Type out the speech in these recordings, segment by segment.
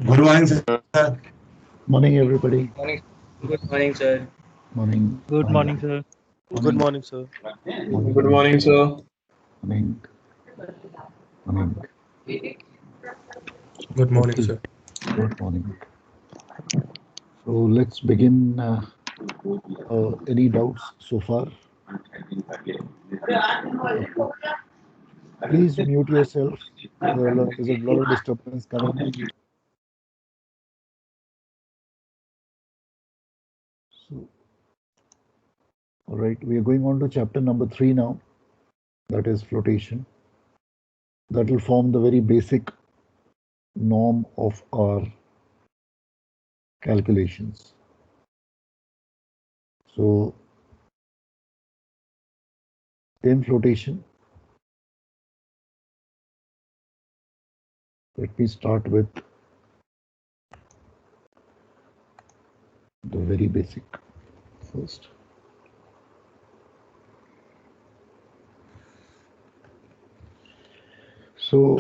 Good morning, sir. Morning, everybody. Morning. Good morning, sir. Morning. Good Morning. morning, sir. Good Morning. morning, sir. Good Morning. morning, sir. Morning. Morning. Good morning, Okay. sir. Good morning. So let's begin. Any doubts so far? Okay. Please mute yourself. There's a lot of disturbance coming. So, all right, we are going on to chapter number 3 now. That is flotation. That will form the very basic norm of our calculations. So, in flotation, let me start with the very basic first. So,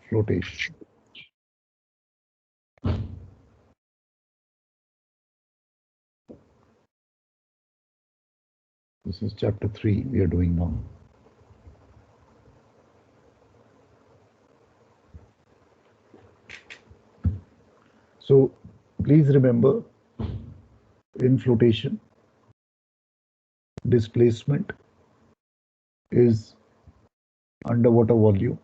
flotation. This is chapter 3 we are doing now. So, please remember, in flotation, displacement is underwater volume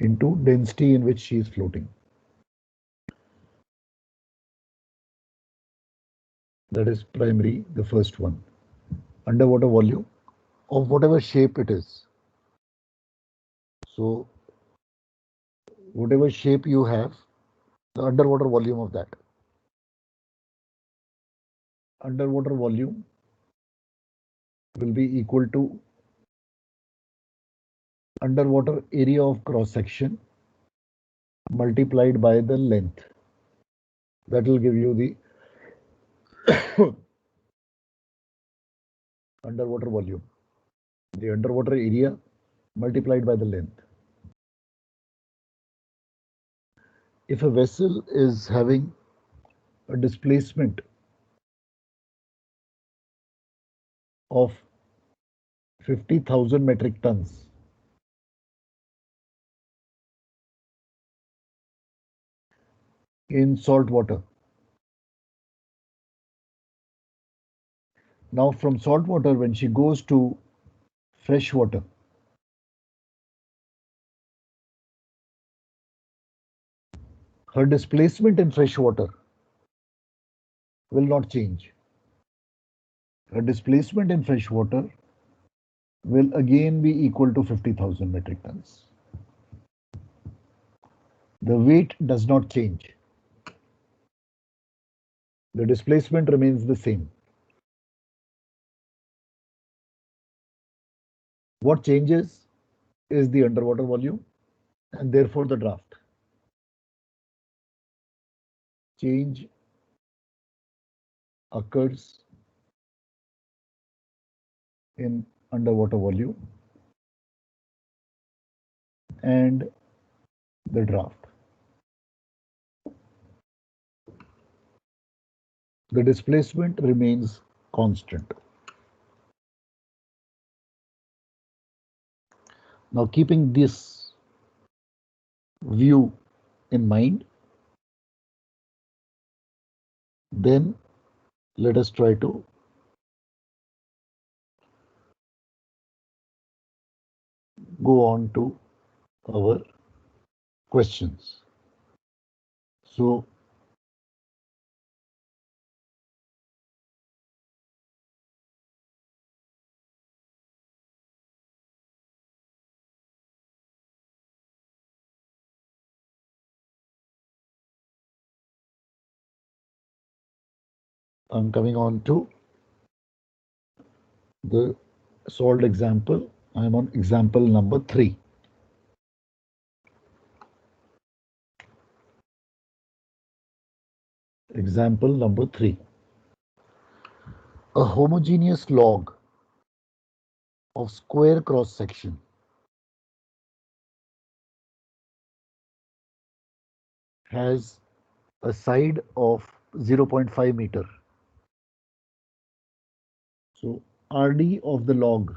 into density in which she is floating. That is primary, the first one. Underwater volume of whatever shape it is. So, whatever shape you have, the underwater volume of that. Underwater volume will be equal to underwater area of cross section multiplied by the length. That will give you the underwater volume, the underwater area multiplied by the length. If a vessel is having a displacement of 50,000 metric tons, in salt water. Now, from salt water, when she goes to fresh water, her displacement in fresh water will not change. Her displacement in fresh water will again be equal to 50,000 metric tons. The weight does not change. The displacement remains the same. What changes is the underwater volume and therefore the draft. Change occurs in underwater volume and the draft. The displacement remains constant. Now, keeping this view in mind, then let us try to go on to our questions. So, I'm coming on to the solved example. I'm on example number 3. Example number 3. A homogeneous log of square cross section has a side of 0.5 meter. So RD of the log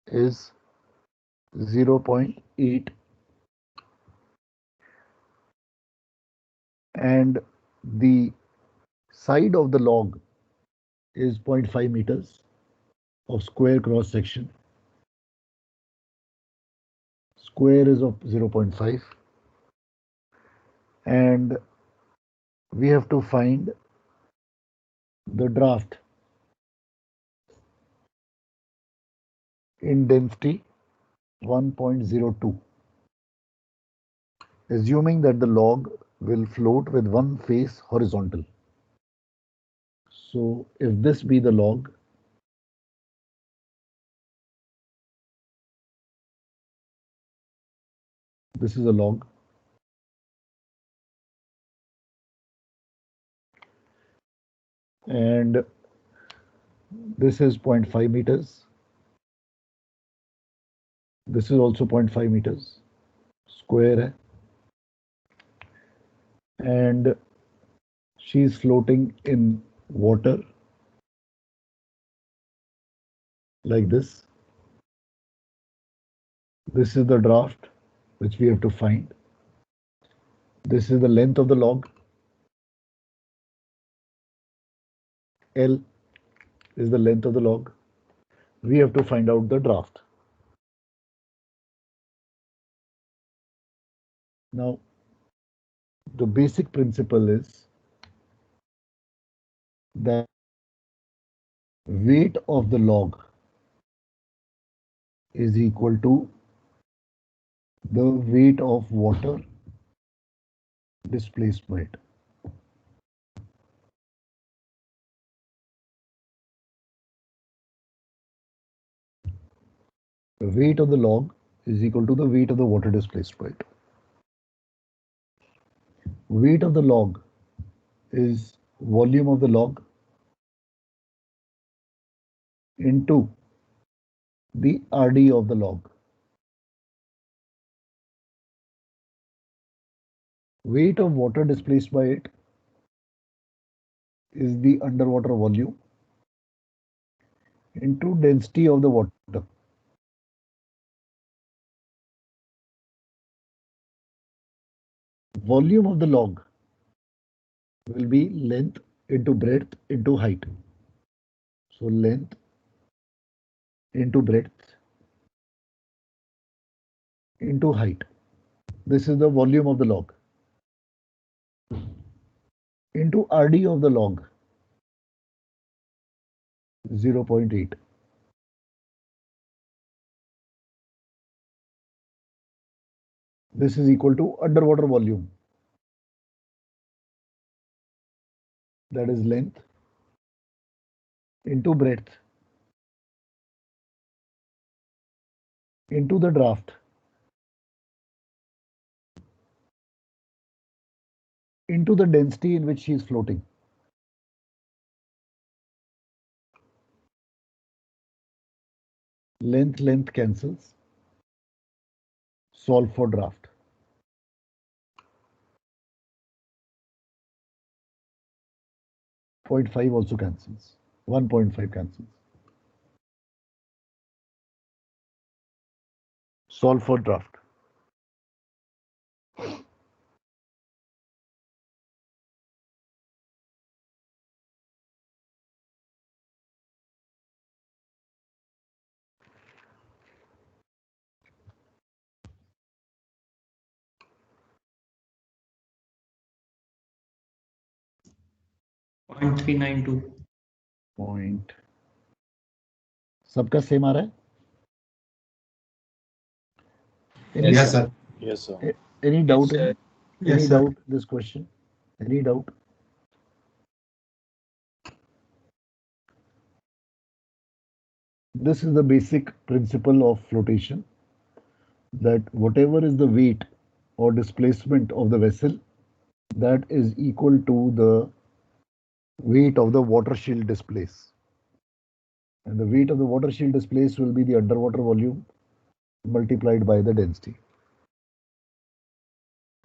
is 0.8 and the side of the log is 0.5 meters of square cross section. Square is of 0.5 and we have to find the draft in density 1.02, assuming that the log will float with one face horizontal. So if this be the log, this is a log, and this is 0.5 meters. This is also 0.5 meters. Square hai. And she is floating in water like this. This is the draft which we have to find. This is the length of the log. L is the length of the log. We have to find out the draft. Now, the basic principle is that weight of the log is equal to the weight of water displaced by it. The weight of the log is equal to the weight of the water displaced by it. Weight of the log is volume of the log into the RD of the log. Weight of water displaced by it is the underwater volume into density of the water. Volume of the log will be length into breadth into height. So length into breadth into height. This is the volume of the log. Into RD of the log, 0.8. This is equal to underwater volume. That is length into breadth into the draft into the density in which she is floating. Length cancels. Solve for draft. 0.5 also cancels. 1.5 cancels. Solve for draft. Point 392. Point. सबका same आ रहा है? Yes, sir. Yes, sir. Any doubt Yes, in sir. any doubt this question? Any doubt? This is the basic principle of flotation, that whatever is the weight or displacement of the vessel, that is equal to the weight of the water shield displace. And the weight of the water shield displace will be the underwater volume multiplied by the density.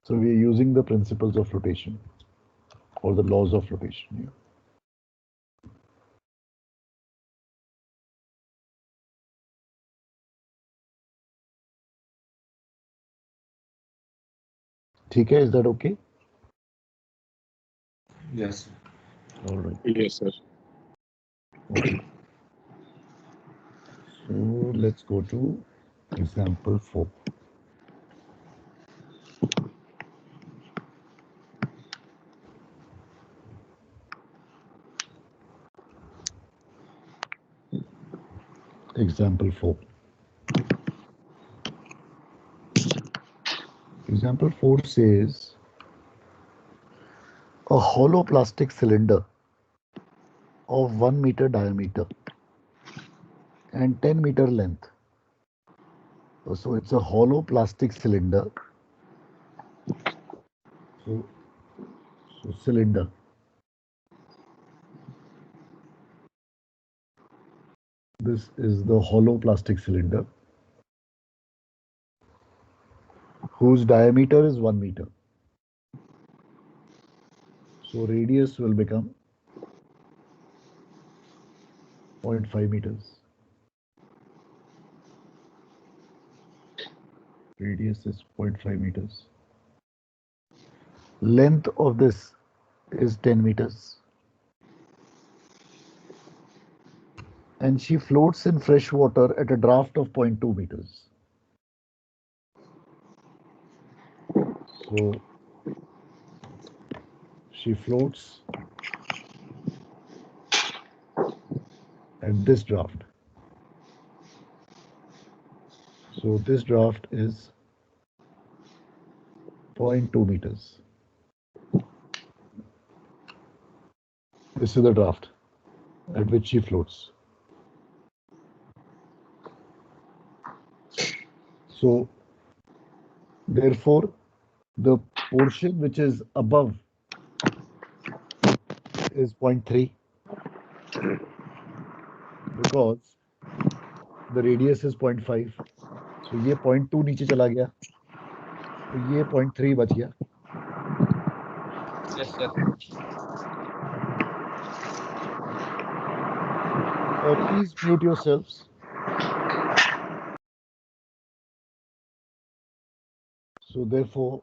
So we are using the principles of flotation or the laws of flotation here. ठीक है, is that okay? Yes. All right. Yes, sir. Okay. So let's go to example 4. Example 4. Example 4 says a hollow plastic cylinder of 1 meter diameter and 10 meter length. So it's a hollow plastic cylinder. So cylinder. This is the hollow plastic cylinder whose diameter is 1 meter. So radius will become 0.5 meters. Radius is 0.5 meters. Length of this is 10 meters. And she floats in fresh water at a draft of 0.2 meters. So she floats at this draft. So this draft is 0.2 meters. This is the draft at which she floats. So therefore, the portion which is above is 0.3 because the radius is 0.5. So ये 0.2 नीचे चला गया, तो ये 0.3 बच गया. Yes, sir. Please mute yourselves. So therefore,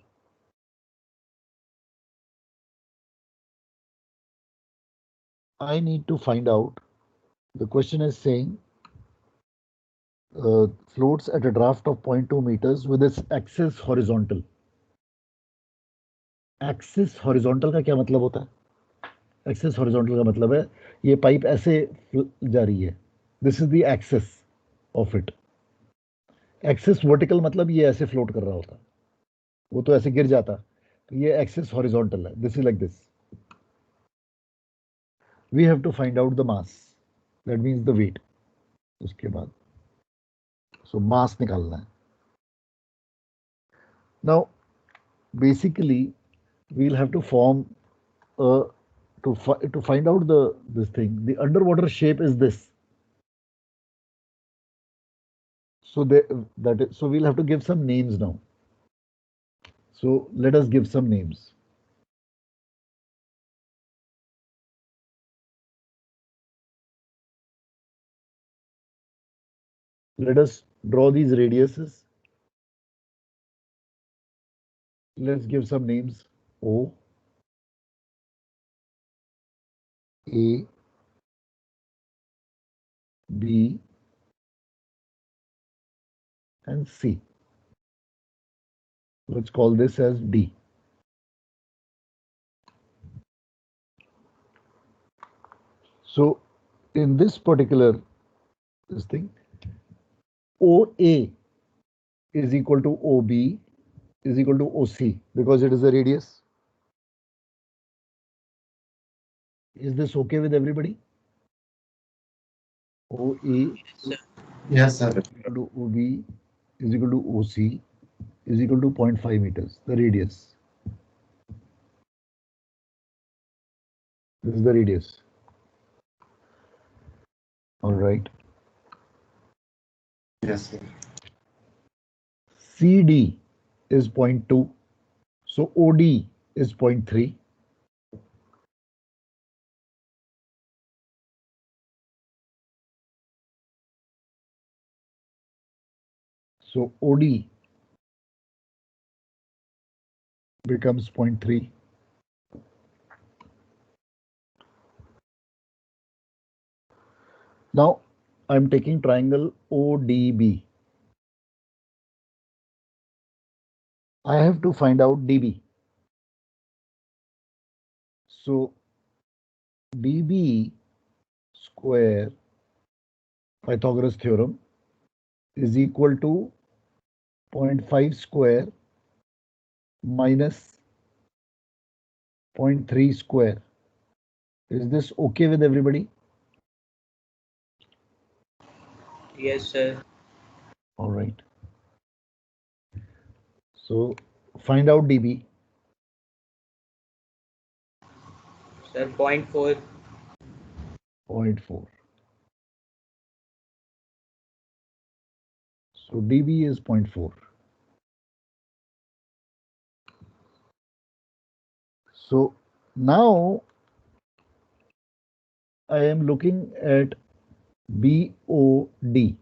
I need to find out. The question is saying floats at a draft of 0.2 meters with its axis horizontal. Axis horizontal का क्या मतलब होता है? Axis horizontal का मतलब है ये पाइप ऐसे जा रही है. This is the axis of it. Axis vertical मतलब ये ऐसे float कर रहा होता. वो तो ऐसे गिर जाता. तो ये axis horizontal है. This is like this. We have to find out the mass. That means the weight. उसके बाद. So mass निकालना है. Now, basically, we'll have to form to find out this thing. The underwater shape is this. So so we'll have to give some names now. So let us give some names. Let us draw these radiuses. Let's give some names. O, A, B, and C. Let's call this as D. So in this particular thing, OA is equal to OB is equal to OC because it is a radius. Is this okay with everybody? OA Yes, sir. is equal to OB is equal to OC is equal to 0.5 meters, the radius. This is the radius. All right. Yes, sir. CD is 0.2. So OD is 0.3. So OD becomes 0.3. Now I'm taking triangle ODB. I have to find out DB. So DB square Pythagoras theorem is equal to 0.5 square minus 0.3 square. Is this okay with everybody? Yes, sir. All right. So find out DB. Sir, 0.4. 0.4. So DB is 0.4. So now I am looking at BOD.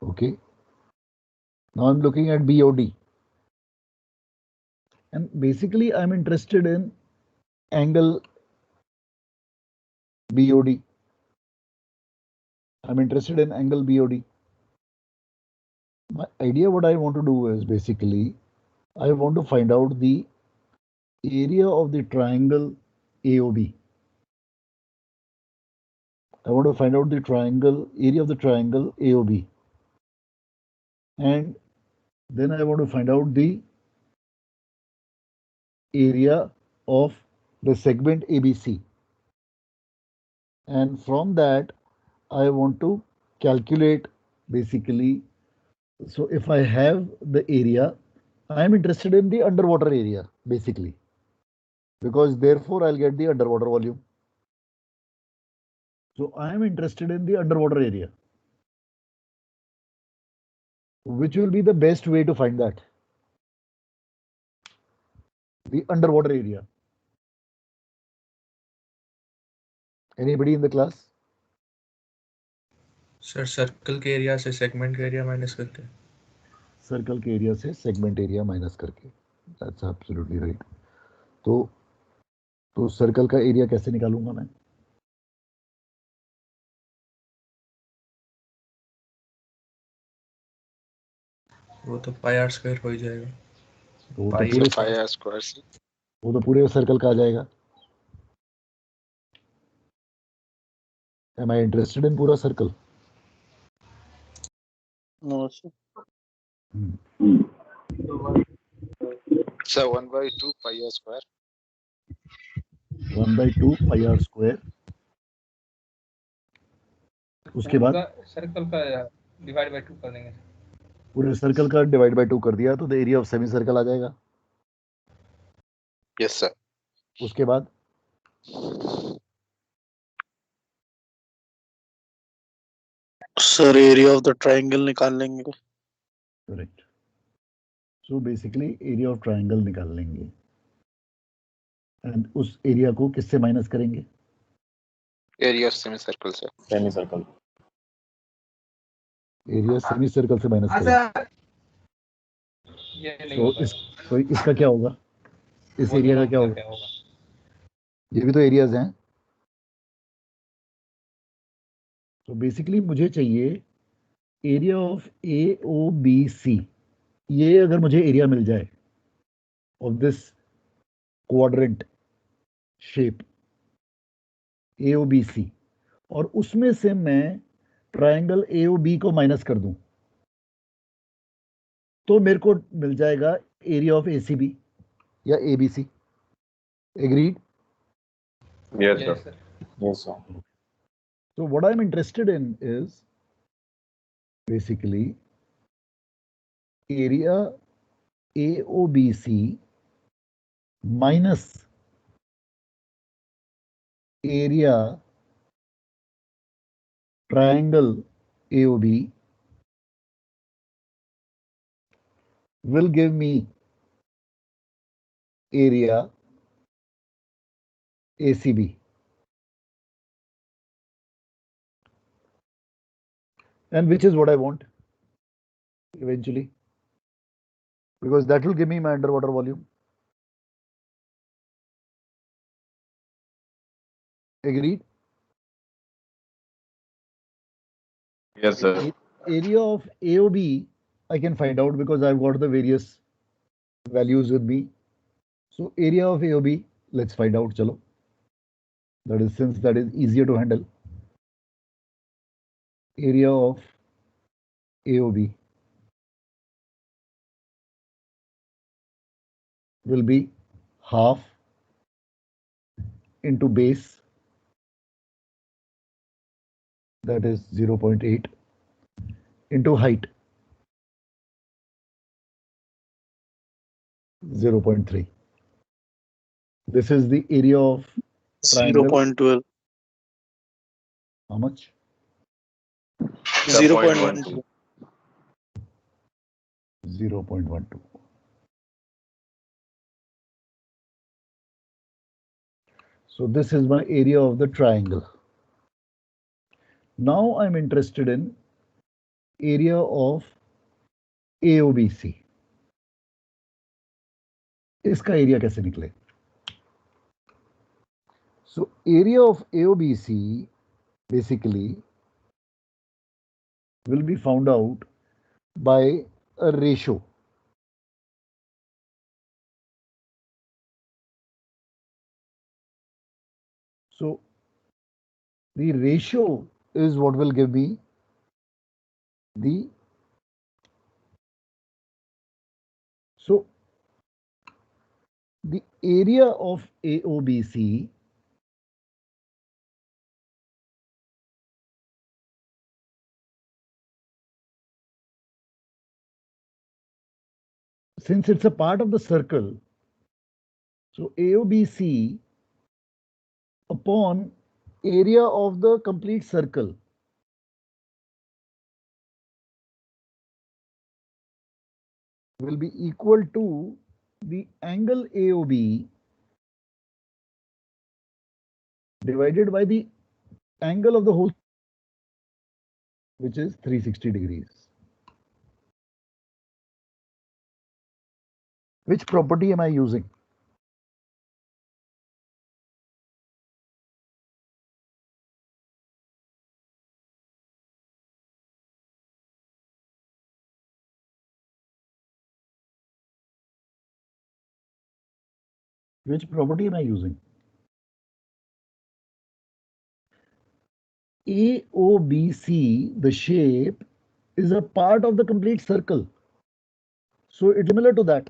Okay. Now I'm looking at BOD. And basically I'm interested in angle BOD. I'm interested in angle BOD. My idea, what I want to do is basically, I want to find out the area of the triangle AOB. I want to find out the area of the triangle AOB. And then I want to find out the area of the segment ABC. And from that, I want to calculate basically. So if I have the area, I am interested in the underwater area basically, because therefore I'll get the underwater volume. So I am interested in the underwater area. Which will be the best way to find that? The underwater area. Anybody in the class? Sir circle के area से segment का area minus करके circle के area से segment area minus करके. That's absolutely right. तो circle का area कैसे निकालूंगा मैं? वो तो पाई आर स्क्वायर हो ही जाएगा. तो पाई पूरे पाई आर स्क्वायर से वो तो पूरे सर्कल का आ जाएगा. Am I interested in पूरा circle? No, sir. So 1/2 pi r square. 1/2 pi r square. उसके बाद सर्कल का डिवाइड बाय 2 कर देंगे. पूरे सर्कल का डिवाइड बाय 2 कर दिया तो the area of semi circle आ जाएगा. Yes, sir. उसके बाद Sir, area of the triangle निकाल लेंगे. Correct. So basically area of triangle निकाल लेंगे. एंड उस एरिया को किससे माइनस करेंगे? Area of semicircle, sir. Semicircle. Area semi circle से माइनस करेंगे. तो इसका क्या होगा? इस एरिया का क्या होगा? ये भी तो एरियाज हैं. तो बेसिकली मुझे चाहिए एरिया ऑफ AOBC. ये अगर मुझे एरिया मिल जाए of this quadrant shape AOBC और उसमें से मैं ट्राइंगल AOB को माइनस कर दूं तो मेरे को मिल जाएगा एरिया ऑफ ACB या ABC. Agreed? Yes, sir. Yes, sir. So what I'm interested in is basically area AOBC minus area triangle AOB will give me area ACB. And which is what I want eventually, because that will give me my underwater volume. Agreed? Yes, sir. Area of AOB I can find out because I've got the various values with me. So area of AOB, let's find out, chalo. That is, since that is easier to handle. Area of AOB will be half into base, that is 0.8, into height, 0.3. This is the area of triangle. 0.12. How much? 0.12. 0.12. So this is my area of the triangle. Now I'm interested in area of AOBC. इसका area कैसे निकले? So area of AOBC basically will be found out by a ratio. So the ratio is what will give me the, so the area of AOBC since it's a part of the circle, so AOBC upon area of the complete circle will be equal to the angle AOB divided by the angle of the whole, which is 360 degrees. Which property am I using? Which property am I using? AOBC, the shape, is a part of the complete circle. So it's similar to that.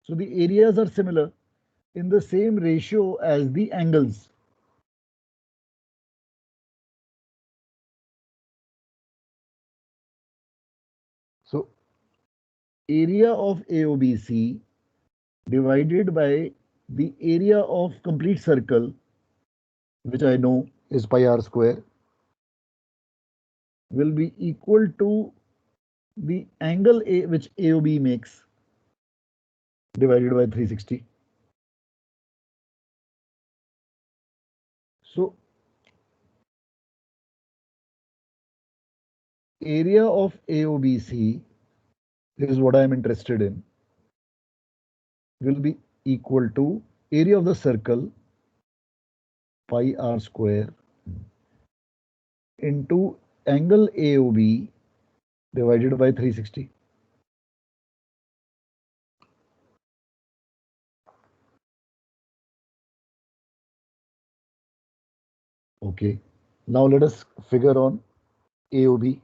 So the areas are similar in the same ratio as the angles. So area of AOBC divided by the area of complete circle, which I know is pi r square, will be equal to the angle A which AOB makes divided by 360. So area of AOBC is what I am interested in, will be equal to area of the circle pi r square into angle AOB divided by 360. Okay, now let us figure on AOB.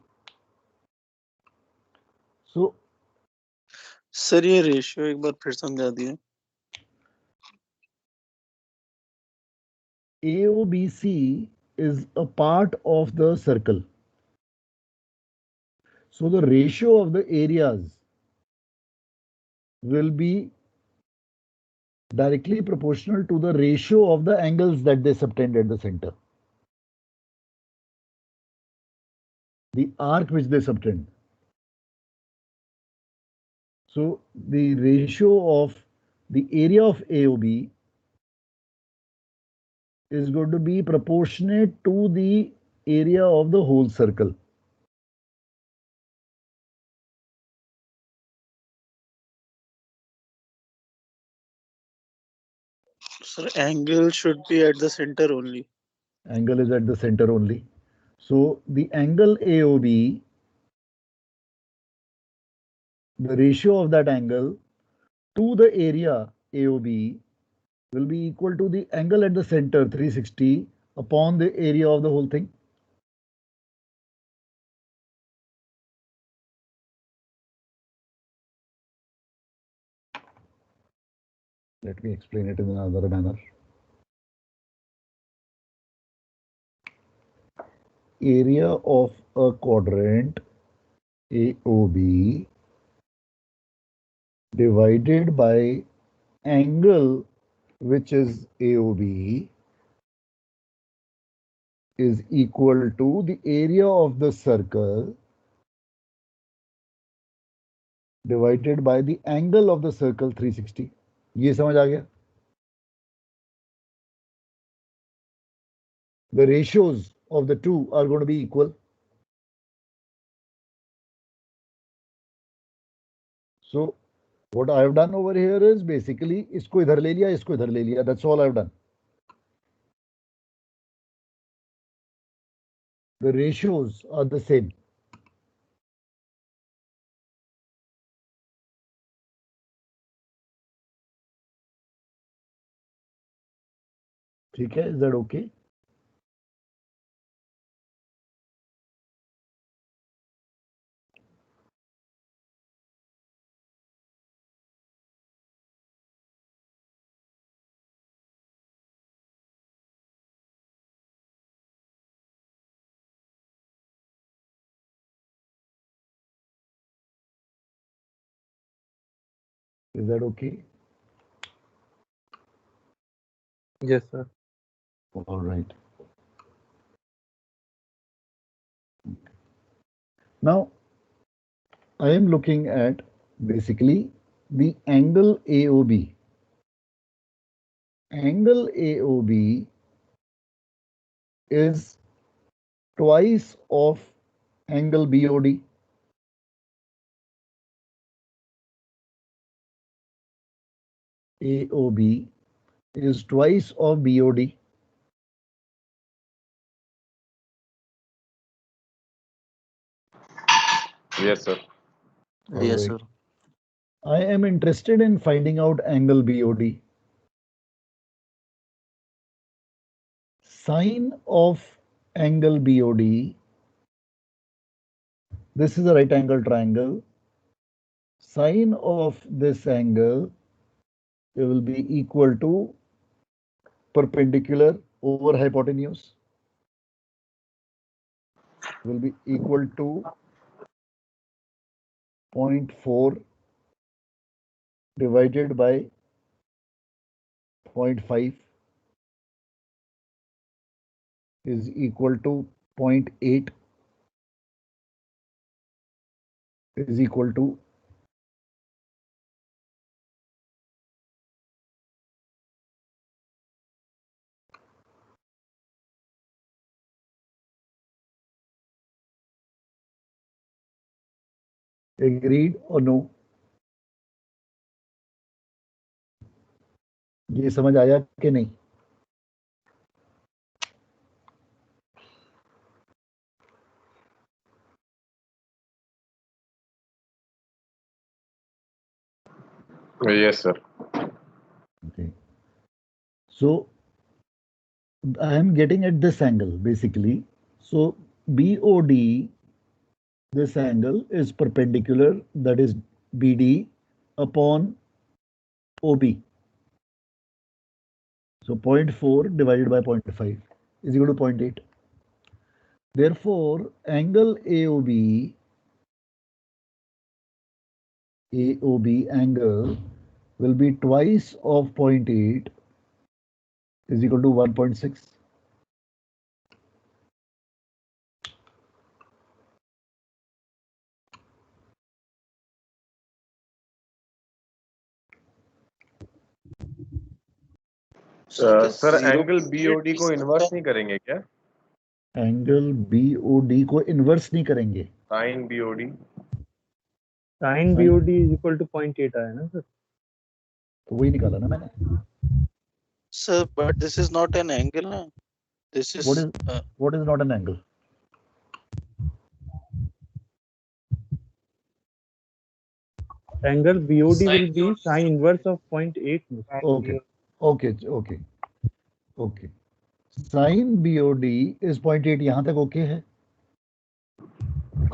So sir ये ratio एक बार फिर समझा दिए. AOBC is a part of the circle. So the ratio of the areas will be directly proportional to the ratio of the angles that they subtend at the center. The arc which they subtend. So the ratio of the area of AOB is going to be proportionate to the area of the whole circle. Sir, angle should be at the center only. Angle is at the center only. So the angle AOB, the ratio of that angle to the area AOB will be equal to the angle at the center 360 upon the area of the whole thing. Let me explain it in another manner. Area of a quadrant AOB divided by angle which is AOB is equal to the area of the circle divided by the angle of the circle 360. ये समझ आ गया? The ratios of the two are going to be equal. So what I have done over here is basically इसको इधर ले लिया, इसको इधर ले लिया. That's all I've done. The ratios are the same. ठीक है? Is that okay? Is that okay? Yes, sir. All right. Now, I am looking at basically the angle AOB. Angle AOB is twice of angle BOD. AOB is twice of BOD. Yes, sir. Yes, sir. I am interested in finding out angle BOD. Sine of angle BOD, this is a right angle triangle. Sine of this angle will be equal to perpendicular over hypotenuse, will be equal to 0.4 divided by 0.5 is equal to 0.8 is equal to agreed or no? ये समझ आया कि नहीं? Yes, sir. Okay. So I am getting at this angle basically. So BOD, this angle is perpendicular, that is BD upon OB. So 0.4 divided by 0.5 is equal to 0.8. Therefore, angle AOB angle will be twice of 0.8 is equal to 1.6. Sir angle BOD को inverse नहीं करेंगे क्या? Angle BOD को inverse नहीं करेंगे। Sine BOD sine BOD is equal to 0.8 आया ना sir? तो वही निकाला ना मैंने। Sir, but this is not an angle, na? This is What is not an angle? Angle BOD will be sin inverse of 0.8. Okay. Sin BOD is 0.8. यहाँ तक okay है?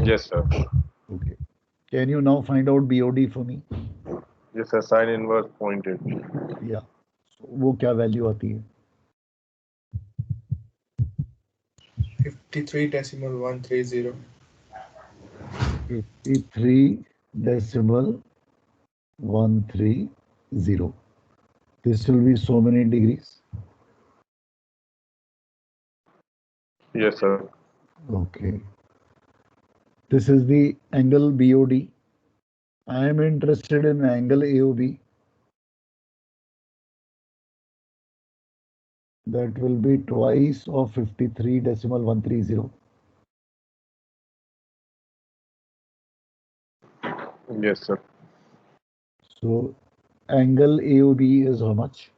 Yes sir. Okay. Can you now find out BOD for me? Yes sir. Sin inverse 0.8. Yeah. So, वो क्या value आती है? 53.130. 53.130. This will be so many degrees. Yes sir. Okay. This is the angle BOD. I am interested in angle AOB. That will be twice of 53.130. Yes sir. So angle AOB is how much?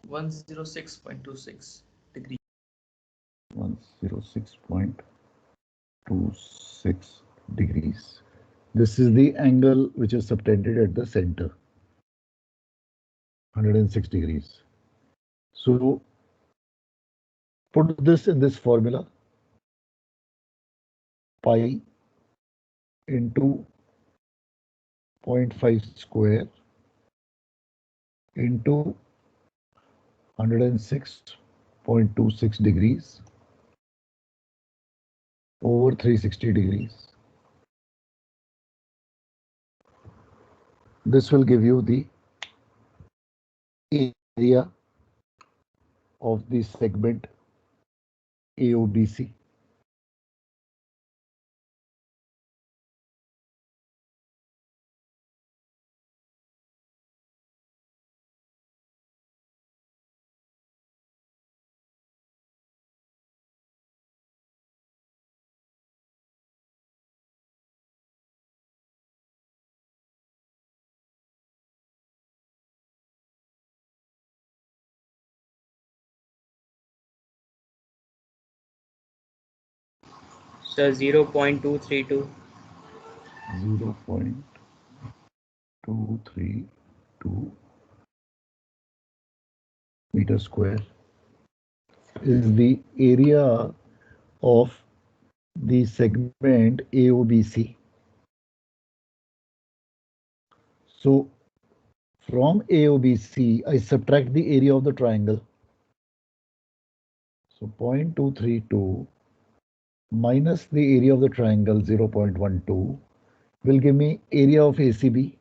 106.26 degree. 106.26 degrees. This is the angle which is subtended at the center. 106 degrees. So put this in this formula. Pi into 0.5 square into 106.26 degrees over 360 degrees. This will give you the area of the segment AOBC. Sir, 0.232. 0.232 meter square is the area of the segment AOBC. So from AOBC, I subtract the area of the triangle. So 0.232 minus the area of the triangle 0.12 will give me area of ACB.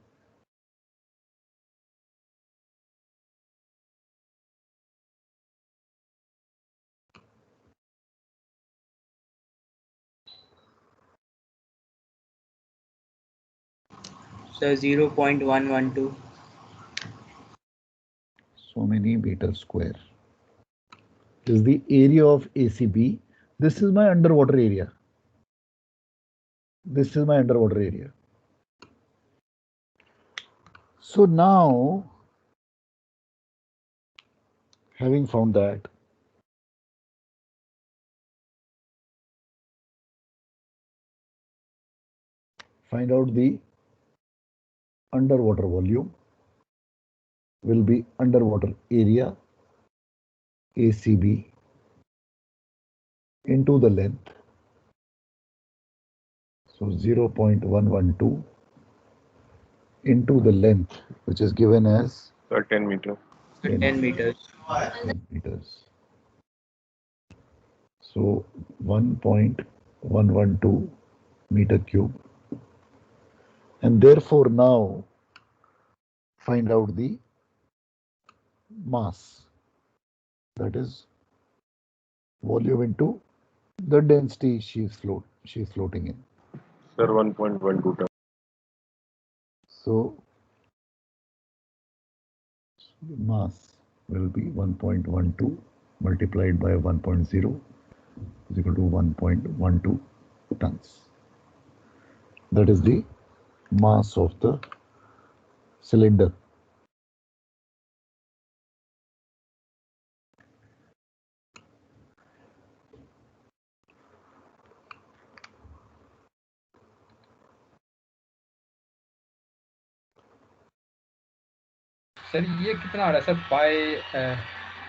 Sir, 0.112. So many meter square. This is the area of ACB. This is my underwater area. This is my underwater area. So now, having found that, find out the underwater volume will be underwater area ACB into the length. So 0.112 into the length, which is given as 10 meters. 10 meters. 10 meters. So 1.112 meter cube. And therefore now find out the mass, that is volume into the density she is floating in. Sir, 1.12 tons. So mass will be 1.12 multiplied by 1.0 is equal to 1.12 tons. That is the mass of the cylinder. Sir ये कितना आ रहा है sir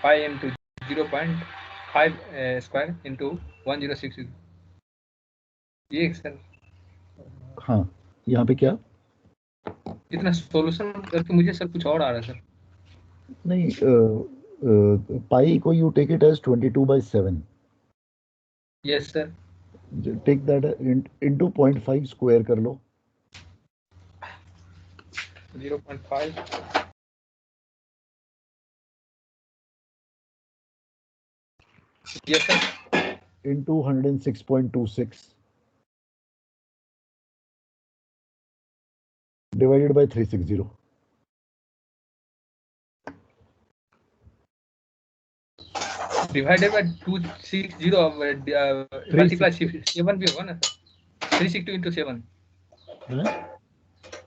pi into 0.5 square into 1066 ये sir हाँ, यहाँ पे क्या इतना सॉल्यूशन करके मुझे सर कुछ और आ रहा है सर नहीं, पाई को you take it as 22/7. Yes sir Take that into 0.5 square कर लो. 0.5 yes sir into 106.26 divided by 360. Divided by 260 multiply 7 भी होगा ना सर 360 इंटू 7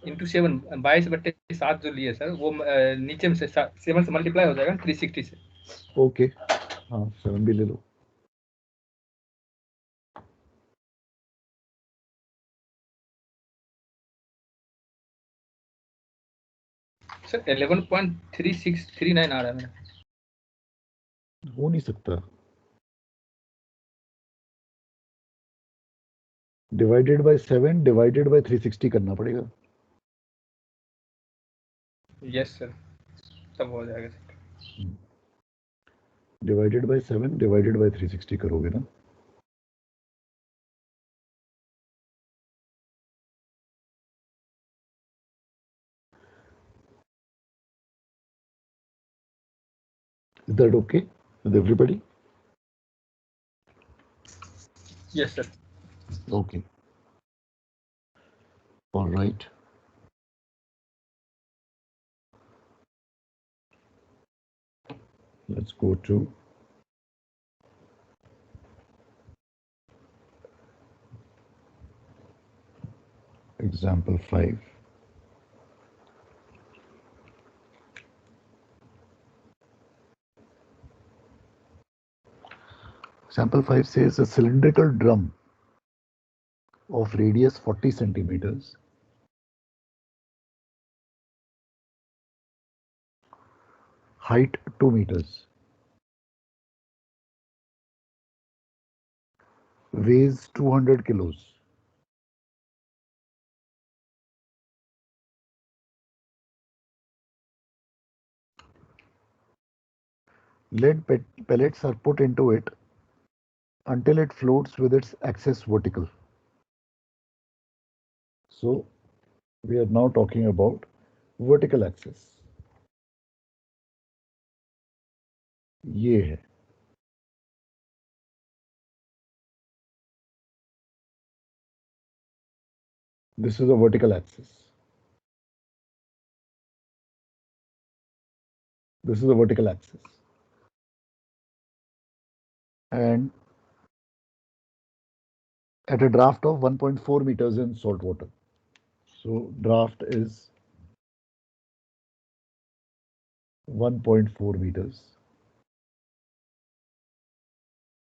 इंटू 7 22/7 जो लिए सर वो नीचे में से 7 से मल्टीप्लाई हो जाएगा 360 से ओके, हाँ 7 भी ले लो. सर 11.3639 आ रहा है मेरा हो नहीं सकता. डिवाइडेड बाय 7 डिवाइडेड बाय 360 करना पड़ेगा. यस सर तब हो जाएगा sir divided by 7 divided by 360 करोगे ना. Is that okay with everybody? Yes sir Okay. All right. Let's go to example 5. Example 5 says a cylindrical drum of radius 40 centimeters height 2 meters weighs 200 kilos. Lead pellets are put into it until it floats with its axis vertical. So we are now talking about vertical axis. ये है. This is a vertical axis. This is a vertical axis. And at a draft of 1.4 meters in salt water. So draft is 1.4 meters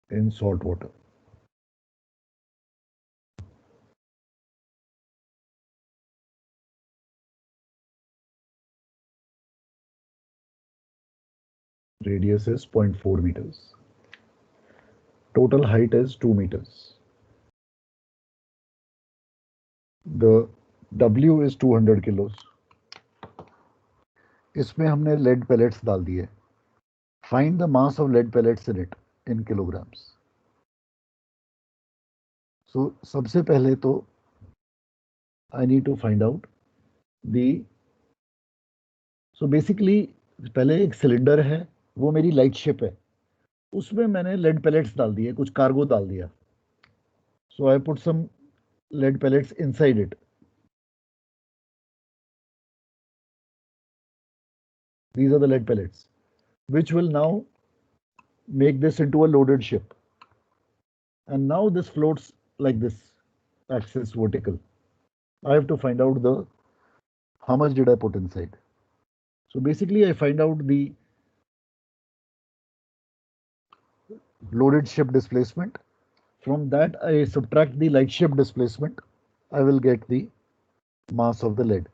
in salt water. Radius is 0.4 meters. Total height is 2 meters. The W is 200 kilos. इसमें हमने lead pellets डाल दिए. Find the mass of lead pellets in it in kilograms. So सबसे पहले तो I need to find out the. So basically पहले एक cylinder है, वो मेरी लाइट शिप है, उसमें मैंने lead pellets डाल दिए, कुछ कार्गो डाल दिया. So I put some lead pellets inside it. These are the lead pellets, which will now make this into a loaded ship. And now this floats like this, axis vertical. I have to find out the how much did I put inside. So basically I find out the loaded ship displacement. From that I subtract the light ship displacement. I will get the mass of the lead.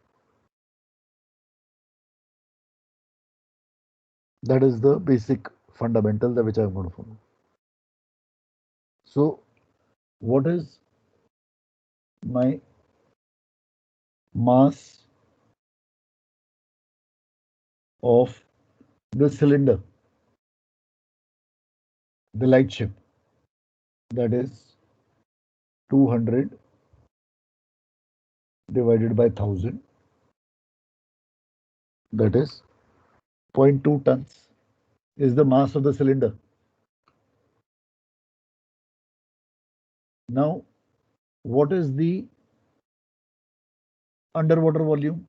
That is the basic fundamental that which I am going to follow. So what is my mass of the cylinder, the light ship? That is 200 divided by 1000. That is 0.2 tons is the mass of the cylinder. Now, what is the underwater volume?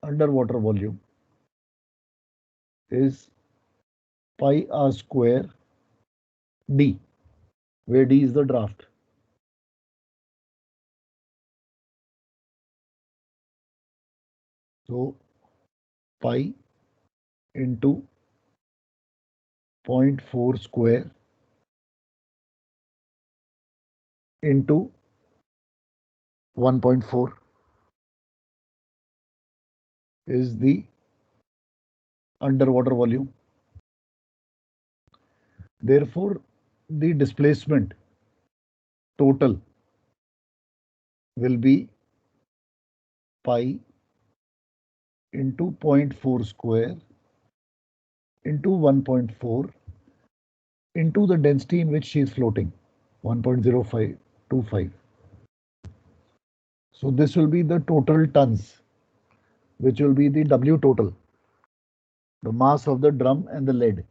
Underwater volume is pi r square d, where d is the draft. So pi into 0.4 square into 1.4 is the underwater volume. Therefore, the displacement total will be pi into 0.4 square into 1.4 into the density in which she is floating, 1.0525. So this will be the total tons, which will be the W total, the mass of the drum and the lead.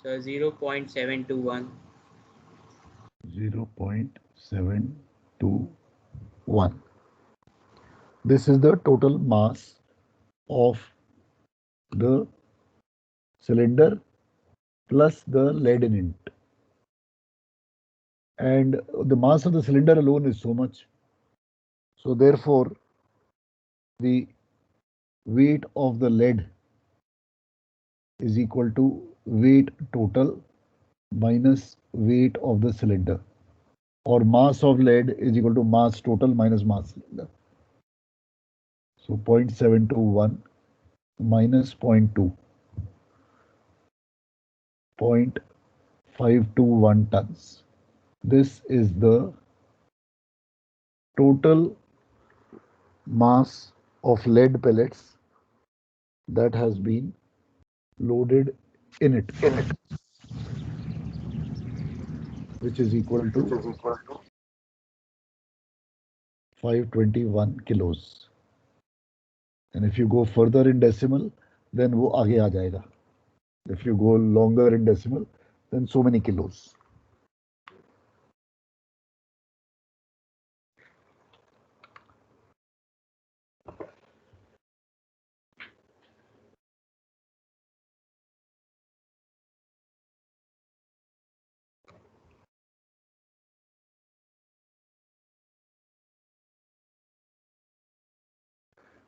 So 0.721. 0.721. This is the total mass of the cylinder plus the lead in it. And the mass of the cylinder alone is so much. So therefore, the weight of the lead is equal to weight total minus weight of the cylinder, or mass of lead is equal to mass total minus mass cylinder. So 0.721 minus 0.2, 0.521 tons. This is the total mass of lead pellets that has been loaded in it, which is equal to 521 kilos. And if you go further in decimal, then वो आगे आ जाएगा. If you go longer in decimal, then so many kilos.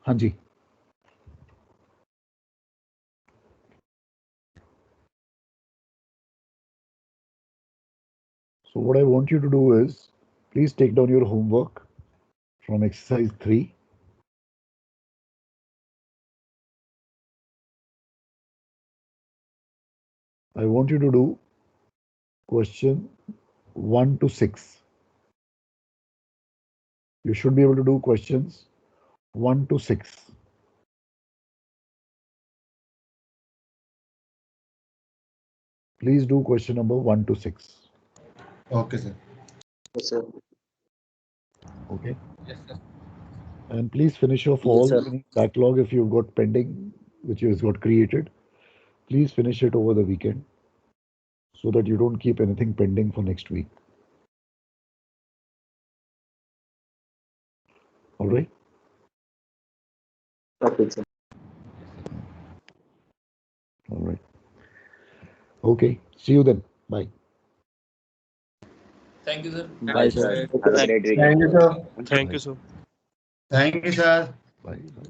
हाँ जी. So what I want you to do is, please take down your homework from exercise 3. I want you to do question 1 to 6. You should be able to do questions 1 to 6. Please do question number 1 to 6. Okay, sir. Yes, sir. Okay. Yes, sir. And please finish off all the remaining backlog if you've got pending, which you've got created. Please finish it over the weekend so that you don't keep anything pending for next week. All right. Okay, sir. All right. Okay. See you then. Bye. Thank you, sir. Bye, sir. sir. Have a great weekend. Thank you, sir. Thank you, sir. Thank you, sir. Bye. Bye.